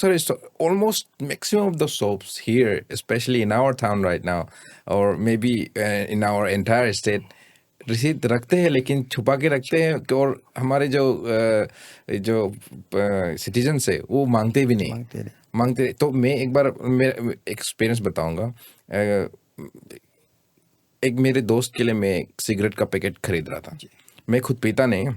Sir, it's almost maximum of the soaps here, especially in our town right now, or maybe in our entire state, रसीद रखते हैं लेकिन छुपा के रखते हैं और हमारे जो सिटीजन्स है वो मांगते भी नहीं मांगते। तो मैं एक बार मेरा एक्सपीरियंस बताऊंगा। एक मेरे दोस्त के लिए मैं एक सिगरेट का पैकेट खरीद रहा था। मैं खुद पीता नहीं।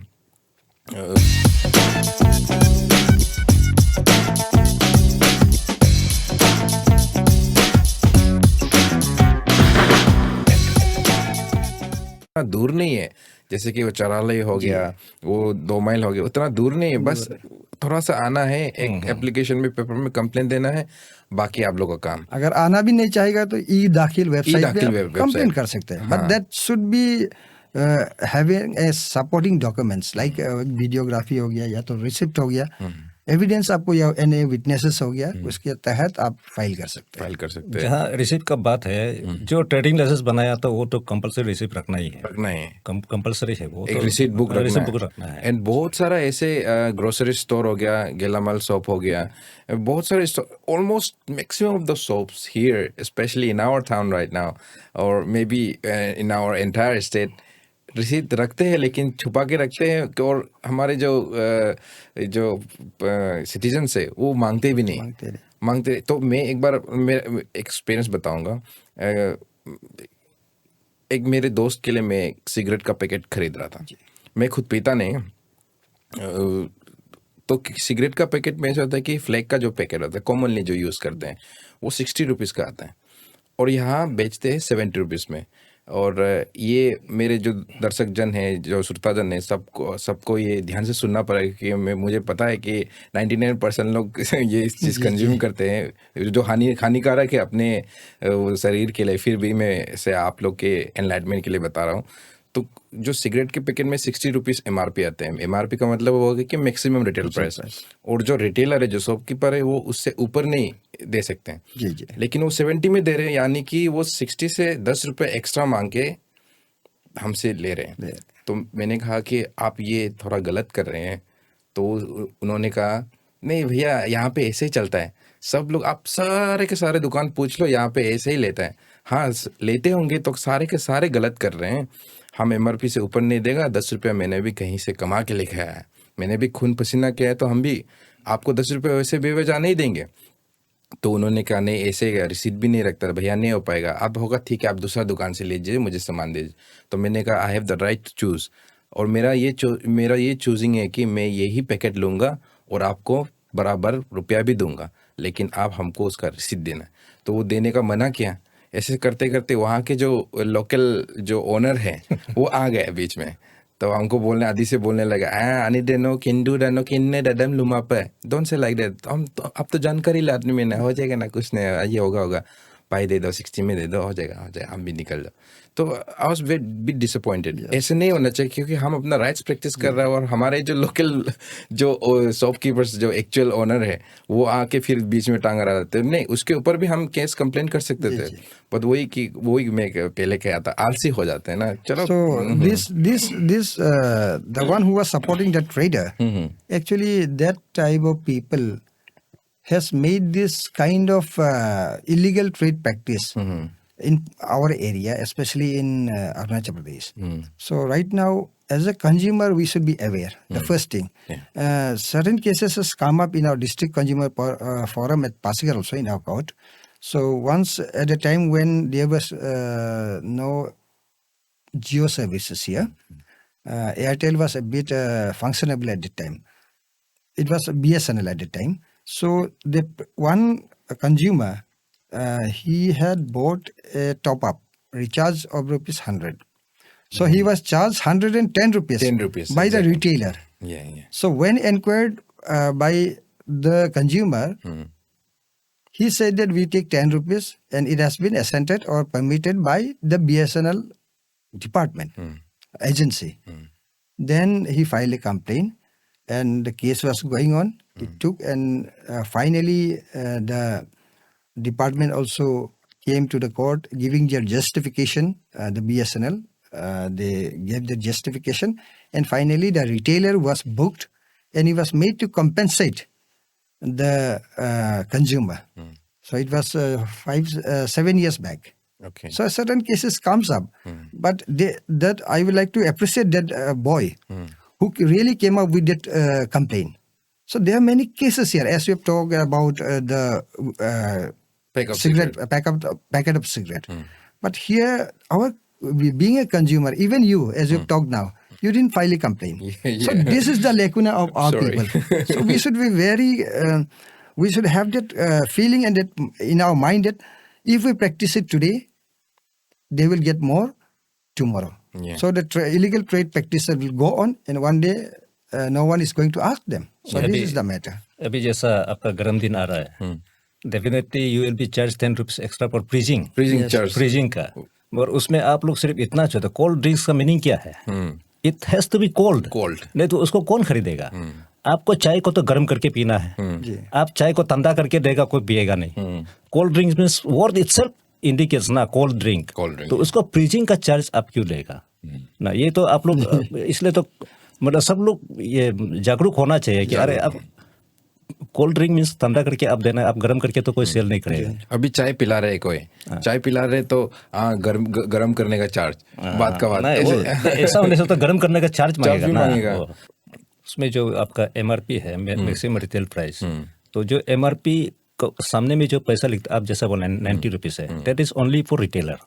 दूर नहीं है, जैसे कि वो चरालय हो गया, वो 2 माइल हो गया, उतना दूर नहीं है। बस थोड़ा सा आना है, एक एप्लीकेशन में पेपर में कंप्लेंट देना है, बाकी आप लोगों का काम। अगर आना भी नहीं चाहेगा तो ई दाखिल वेबसाइट पे कंप्लेंट कर सकते हैं, but that should be having a supporting documents like videography हो गया या तो रिसिप्ट हो गया, एविडेंस आपको या एनी विटनेसेस हो गया, उसके तहत आप फाइल कर सकते हैं। जहाँ रिसिप्ट का बात है, जो ट्रेडिंग लाइसेंस बनाया तो वो तो कंपलसरी रिसिप्ट रखना ही है, कंपलसरी है वो, एक रिसिप्ट बुक रखना है। एंड बहुत सारा ऐसे ग्रोसरी स्टोर हो गया, गेलामाल शॉप हो गया, बहुत सारे almost maximum of the shops here, specially in our town right now, और maybe in our entire state, रसीद रखते हैं लेकिन छुपा के रखते हैं और हमारे जो सिटीजन्स है वो मांगते भी नहीं मांगते। तो मैं एक बार मेरा एक्सपीरियंस बताऊंगा। एक मेरे दोस्त के लिए मैं एक सिगरेट का पैकेट खरीद रहा था। मैं खुद पीता नहीं। तो सिगरेट का पैकेट में ऐसा होता है कि फ्लैग का जो पैकेट होता है कॉमनली जो यूज़ करते हैं वो 60 रुपीज़ का आता है और यहाँ बेचते हैं 70 रुपीज़ में। और ये मेरे जो दर्शक जन हैं, जो श्रोताजन हैं, सबको ये ध्यान से सुनना पड़ेगा कि मुझे पता है कि 99% लोग ये इस चीज़ कंज्यूम करते हैं जो हानिकारक है अपने शरीर के लिए। फिर भी मैं इसे आप लोग के एनलाइटमेंट के लिए बता रहा हूँ। तो जो सिगरेट के पैकेट में 60 रुपीज़ MRP आते हैं, MRP का मतलब वो है कि मैक्सिमम रिटेल प्राइस, और जो रिटेलर है, जो शॉपकीपर है, वो उससे ऊपर नहीं दे सकते हैं। लेकिन वो 70 में दे रहे हैं, यानी कि वो 60 से 10 रुपये एक्स्ट्रा मांग के हमसे ले रहे हैं। तो मैंने कहा कि आप ये थोड़ा गलत कर रहे हैं। तो उन्होंने कहा नहीं भैया, यहाँ पे ऐसे ही चलता है, सब लोग, आप सारे के सारे दुकान पूछ लो, यहाँ पे ऐसे ही लेता है। हाँ लेते होंगे तो सारे के सारे गलत कर रहे हैं। हम MRP से ऊपर नहीं देगा। 10 रुपया मैंने भी कहीं से कमा के लेके आया है, मैंने भी खून पसीना किया है, तो हम भी आपको 10 रुपये वैसे बेवजह नहीं देंगे। तो उन्होंने कहा नहीं, ऐसे रिसीट भी नहीं रखता भैया, नहीं हो पाएगा। अब होगा ठीक है, आप दूसरा दुकान से लीजिए, मुझे सामान दीजिए। तो मैंने कहा I have the right to choose, और मेरा ये चूजिंग है कि मैं यही पैकेट लूँगा और आपको बराबर रुपया भी दूंगा, लेकिन आप हमको उसका रिसीट देना। तो वो देने का मना किया। ऐसे करते करते वहाँ के जो लोकल जो ओनर है वो आ गए बीच में। तो हमको बोलने आदि से बोलने लगा, आनी देनो किंडू देनो किन्ने डडम लुमा पे, डोंट से लाइक दैट। हम तो अब तो जानकारी लाने में ना हो जाएगा ना, कुछ नहीं, ये होगा भाई दे दो, 60 में दे दो, हो जाएगा, हम भी निकल जाओ। तो आई वाज बिट डिसअपॉइंटेड। ऐसे नहीं होना चाहिए, क्योंकि हम अपना राइट्स प्रैक्टिस कर रहे हैं और हमारे जो लोकल जो शॉपकीपर्स, जो एक्चुअल ओनर है, वो आके फिर बीच में टांग रहा था। नहीं, उसके ऊपर भी हम केस कंप्लेंट कर सकते थे, पर वही मैं पहले कहा था, आलसी हो जाते हैं ना। चलो, so this the one who was supporting the trader, actually that type of people has made this kind of illegal trade practice in our area, especially in Arunachal Pradesh. So right now, as a consumer, we should be aware. The first thing, certain cases has come up in our district consumer forum at Pasigar also in our court. So once at a time when there was no Jio services here, Airtel was a bit functionable at the time. It was BSNL at the time. So the one consumer, he had bought a top-up recharge of rupees 100. So he was charged 110 rupees, 10 rupees by exactly. the retailer. Yeah. So when inquired by the consumer, he said that we take 10 rupees and it has been assented or permitted by the BSNL department, agency. Then he filed a complaint and the case was going on. It took, and finally the department also came to the court giving their justification. The BSNL, they gave the justification, and finally the retailer was booked and he was made to compensate the consumer. So it was 7 years back. Okay. So certain cases comes up, but that I would like to appreciate that boy who really came up with that complaint. So there are many cases here, as we have talked about the Pack of cigarette, packet of cigarette. But here, being a consumer, even you, as you've talked now, you didn't file a complaint. Yeah. So this is the lacuna of our Sorry. people. So we should be very, we should have that feeling and that in our mind that if we practice it today, they will get more tomorrow. Yeah. So the illegal trade practices will go on, and one day no one is going to ask them. So Yeah, this is the matter. अभी जैसा आपका गर्म दिन आ रहा है, definitely you will be charge 10 rupees extra for freezing Freezing charge. Freezing का, और उसमें आप लोग सिर्फ इतना चाहते, कोल्ड ड्रिंक्स का मीनिंग क्या है? It has to be cold, Cold. नहीं तो उसको कौन खरीदेगा? आपको चाय को तो गर्म करके पीना है, आप चाय को ठंडा करके देगा, कोई पिएगा नहीं. Cold drinks means word itself indicates ना कोल्ड ड्रिंक, Cold drink, तो उसको फ्रीजिंग का चार्ज आप क्यों लेगा ना? ये तो आप लोग इसलिए तो मतलब सब लोग ये जागरूक होना चाहिए कि अरे अब कोल्ड ड्रिंक मींस ठंडा करके आप देना, आप गर्म करके तो कोई सेल नहीं करेगा. अभी चाय पिला रहे कोई, चाय पिला रहे तो गरम करने का चार्ज, बात का बात. नहीं, वो ऐसा होने से तो गर्म करने का चार्ज मांगेगा भी ना. मांगेगा. वो, उसमें जो आपका एमआरपी है, मैक्सिमम रिटेल प्राइस, तो जो एमआरपी सामने में जो पैसा लिखता, आप जैसा बोला 90 रुपीज है, that is only for retailer.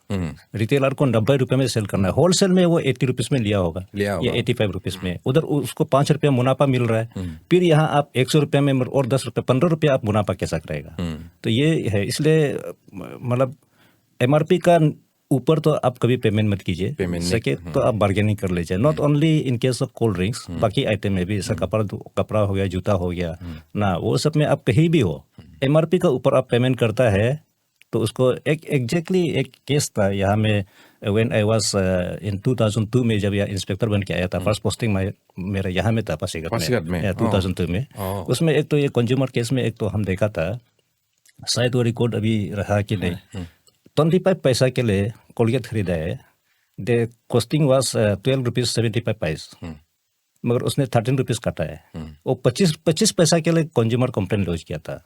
Retailer को 90 रुपए में सेल करना है, होलसेल में वो 80 रुपीज में लिया होगा या 85 रुपीज में, उधर उसको 5 रुपया मुनाफा मिल रहा है. फिर यहाँ आप 100 रुपये में और 10 रुपये 15 रुपया आप मुनाफा कैसा करेगा? तो ये है, इसलिए मतलब एमआरपी का ऊपर तो आप कभी पेमेंट मत कीजिए, सके तो आप बार्गेनिंग कर लीजिए. Not only in case of cold drinks, बाकी आइटम में भी, जैसा कपड़ा हो गया, जूता हो गया ना, वो सब में आप कहीं भी हो, एमआरपी का ऊपर आप पेमेंट करता है तो उसको एक केस था यहाँ में, व्हेन आई वाज इन 2002 में, जब यहाँ इंस्पेक्टर बन के आया था, फर्स्ट पोस्टिंग मेरा यहाँ में था पासीघाट में 2002 में. उसमें एक तो ये कंज्यूमर केस में, एक तो हम देखा था, शायद वो रिकॉर्ड अभी रहा कि नहीं, 25 पैसा के लिए कोलगेट खरीदा है, द कॉस्टिंग वाज 12 रुपीज 75 पैस, मगर उसने 13 रुपीज काटा है. वो 25 पैसा के लिए कंज्यूमर कंप्लेंट लॉन्च किया था.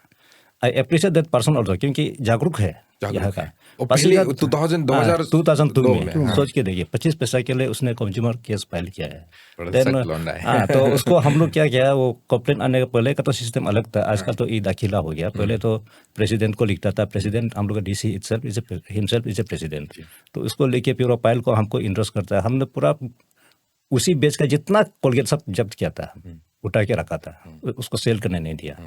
I appreciate that person also, क्योंकि जागरूक है यहाँ का. 2002 में सोच के देखिए, 25 पैसा के लिए उसने कंज्यूमर केस फाइल किया है. तो उसको हम लोग क्या किया, वो कंप्लेंट आने का पहले का तो सिस्टम अलग था, आजकल तो ई दाखिला हो गया. पहले तो प्रेसिडेंट को लिखता था, प्रेसिडेंट हम लोग का DC himself is a president, तो उसको लेके फिर फाइल को हमको इंट्रोस करता है. हमने पूरा उसी बेच का जितना कोलगेट सब जब्त किया था, उठा के रखा था, उसको सेल करने नहीं दिया.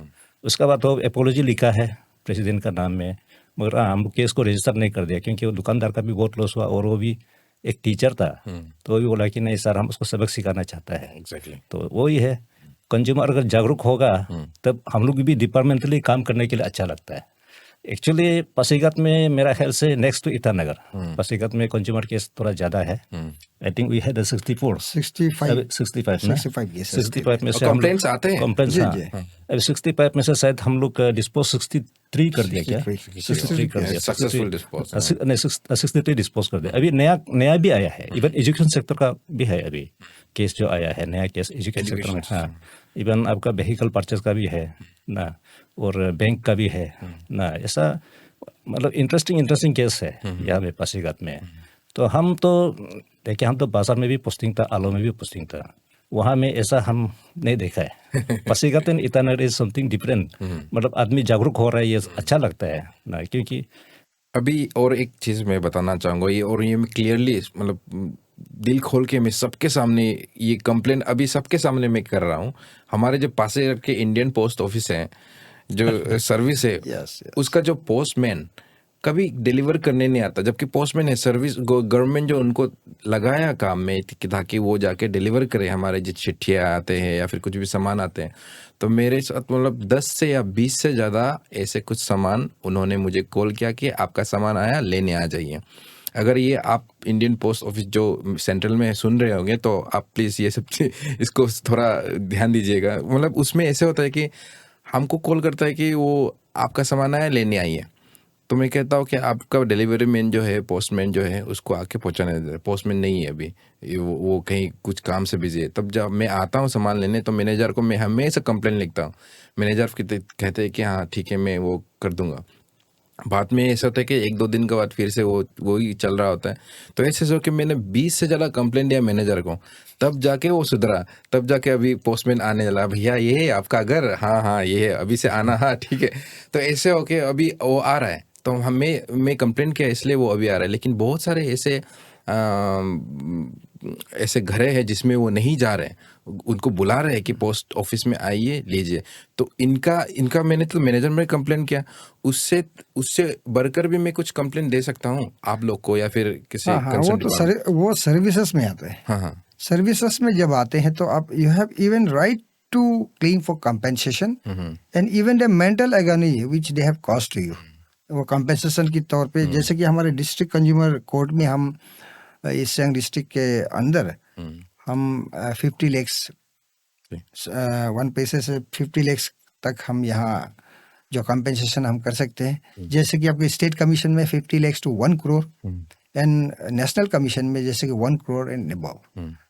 उसके बाद तो एपोलॉजी लिखा है प्रेसिडेंट का नाम में, मगर हम केस को रजिस्टर नहीं कर दिया, क्योंकि वो दुकानदार का भी बहुत लॉस हुआ, और वो भी एक टीचर था, तो वो भी बोला कि नहीं सर, हम उसको सबक सिखाना चाहता है. तो वही है, कंज्यूमर अगर जागरूक होगा तब हम लोग भी डिपार्टमेंटली काम करने के लिए अच्छा लगता है. एक्चुअली पासीघाट में मेरा ख्याल से नेक्स्ट टू ईटानगर, पासीघाट में कंज्यूमर केस थोड़ा ज्यादा है. आई थिंक वी हैड 65 में से कंप्लेंट्स आते हैं. कंप्लेंट्स, अभी 65 में से शायद हम लोग डिस्पोज 63 कर दिया, क्या 63 कर दिया, सक्सेसफुल डिस्पोज, नहीं 63 डिस्पोज कर दिया. अभी नया भी आया है, इवन एजुकेशन सेक्टर का भी है अभी केस जो आया है, नया केस एजुकेशन सेक्टर में. हाँ, इवन आपका व्हीकल परचेज का भी है ना, और बैंक का भी है ना. ऐसा मतलब इंटरेस्टिंग केस है यहाँ पे पासीघाट में. तो हम तो देखिए, हम तो बाजार में भी पोस्टिंग था, आलो में भी पोस्टिंग था, वहाँ में ऐसा हम नहीं देखा है. Pasighat and Itanagar is something different. मतलब आदमी जागरूक हो रहा है, ये अच्छा लगता है ना. क्योंकि अभी और एक चीज़ मैं बताना चाहूँगा, ये मैं क्लियरली, मतलब दिल खोल के मैं सबके सामने ये कंप्लेंट अभी सबके सामने मैं कर रहा हूँ. हमारे जो पासीघाट के इंडियन पोस्ट ऑफिस है, जो सर्विस है, उसका जो पोस्टमैन कभी डिलीवर करने नहीं आता, जबकि पोस्टमैन है, सर्विस गवर्नमेंट जो उनको लगाया काम में ताकि वो जाके डिलीवर करे हमारे जो चिट्ठियाँ आते हैं या फिर कुछ भी सामान आते हैं. तो मेरे साथ मतलब 10 से या 20 से ज़्यादा ऐसे कुछ सामान उन्होंने मुझे कॉल किया कि आपका सामान आया, लेने आ जाइए. अगर ये आप इंडियन पोस्ट ऑफिस जो सेंट्रल में सुन रहे होंगे तो आप प्लीज़ ये सब इसको थोड़ा ध्यान दीजिएगा. मतलब उसमें ऐसे होता है कि हमको कॉल करता है कि वो आपका सामान आया, लेने आइए. तो तो मैं कहता हूँ कि आपका डिलीवरी मैन जो है, पोस्टमैन जो है, उसको आके पहुँचाने दे। पोस्टमैन नहीं है अभी, वो कहीं कुछ काम से बिजी है। तब जब मैं आता हूँ सामान लेने तो मैनेजर को मैं हमेशा कंप्लेंट लिखता हूँ। मैनेजर कहते हैं कि हाँ ठीक है मैं वो कर दूंगा। बाद में ऐसा होता है कि 1-2 दिन के बाद फिर से वो ही चल रहा होता है। तो ऐसे सो कि मैंने 20 से ज़्यादा कंप्लेंट दिया मैनेजर को, तब जाके वो सुधरा। तब जाके अभी पोस्टमैन आने लगा, भैया ये है आपका घर, हाँ ये है, अभी से आना, हाँ ठीक है। तो ऐसे होके अभी वो आ रहा है। तो मैं कंप्लेंट किया इसलिए वो अभी आ रहा है। लेकिन बहुत सारे ऐसे घरे हैं जिसमें वो नहीं जा रहे हैं, उनको बुला रहे हैं कि पोस्ट ऑफिस में आइए लीजिए। तो इनका मैंने तो मैनेजर में कंप्लेंट किया, उससे बढ़कर भी मैं कुछ कंप्लेंट दे सकता हूँ आप लोग को या फिर किसी हाँ, वो कंसर्न तो डिपार्टमेंट। वो सर्विसेज में आते हैं। हाँ सर्विसेज में जब आते हैं तो आप you have even right to claim for compensation and even the mental agony which they have cost to you. वो कंपेंसेशन के तौर पे, जैसे कि हमारे डिस्ट्रिक्ट कंज्यूमर कोर्ट में हम ईस्ट सियांग डिस्ट्रिक्ट के अंदर हम 50 lakhs 1 पैसे से 50 lakhs तक हम यहाँ जो कंपेंसेशन हम कर सकते हैं। जैसे कि आपके स्टेट कमीशन में 50 lakhs to 1 crore and national commission में जैसे कि 1 crore एंड अबव।